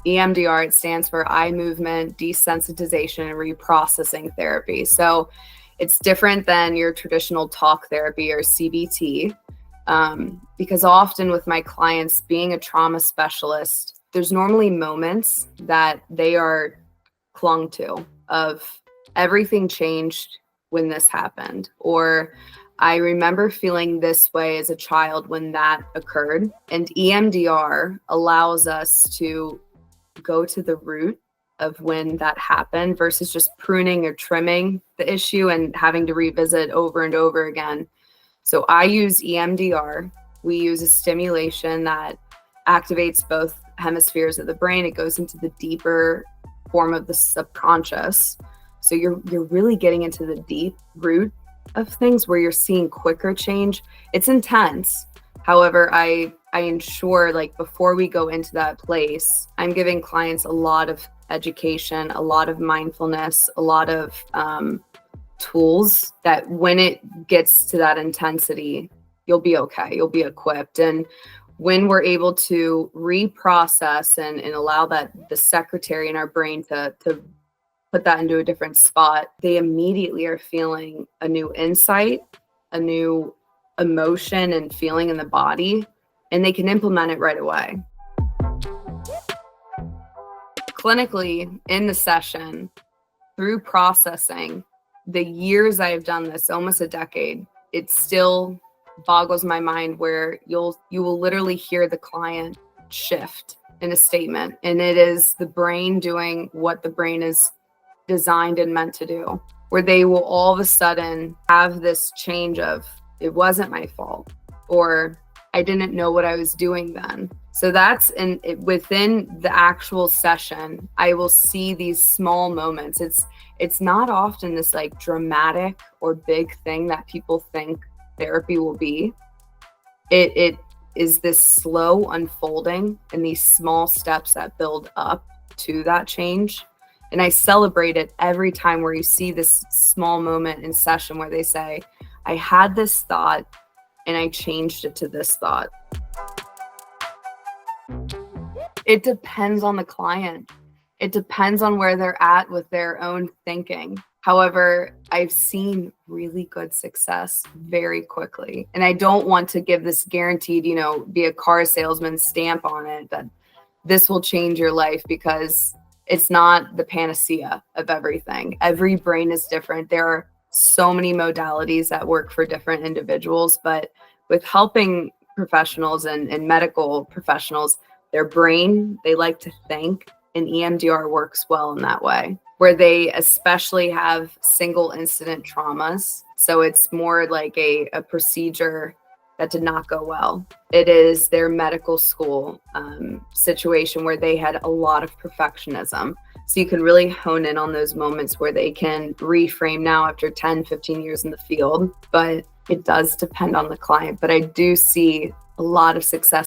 EMDR, it stands for eye movement desensitization and reprocessing therapy. So it's different than your traditional talk therapy or CBT, because often with my clients, being a trauma specialist, there's normally moments that they are clung to of everything changed when this happened, or I remember feeling this way as a child when that occurred. And EMDR allows us to go to the root of when that happened versus just pruning or trimming the issue and having to revisit over and over again. So I use EMDR. We use a stimulation that activates both hemispheres of the brain. It goes into the deeper form of the subconscious. So you're really getting into the deep root of things where you're seeing quicker change. It's intense. However, I ensure, like, before we go into that place, I'm giving clients a lot of education, a lot of mindfulness, a lot of tools that when it gets to that intensity, you'll be okay. You'll be equipped. And when we're able to reprocess and allow that the secretary in our brain to put that into a different spot, they immediately are feeling a new insight, a new emotion and feeling in the body, and they can implement it right away. Clinically, in the session, through processing, the years I've done this, almost a decade, it still boggles my mind where you will literally hear the client shift in a statement, and it is the brain doing what the brain is designed and meant to do, where they will all of a sudden have this change of, it wasn't my fault, or I didn't know what I was doing then. So that's within the actual session, I will see these small moments. It's not often this like dramatic or big thing that people think therapy will be. It is this slow unfolding and these small steps that build up to that change. And I celebrate it every time where you see this small moment in session where they say, I had this thought and I changed it to this thought. It depends on the client. It depends on where they're at with their own thinking. However, I've seen really good success very quickly. And I don't want to give this guaranteed, be a car salesman stamp on it that this will change your life, because it's not the panacea of everything. Every brain is different. There are so many modalities that work for different individuals, but with helping professionals and medical professionals, their brain, they like to think, and EMDR works well in that way, where they especially have single incident traumas. So it's more like a procedure that did not go well. It is their medical school situation where they had a lot of perfectionism. So you can really hone in on those moments where they can reframe now after 10, 15 years in the field. But it does depend on the client. But I do see a lot of success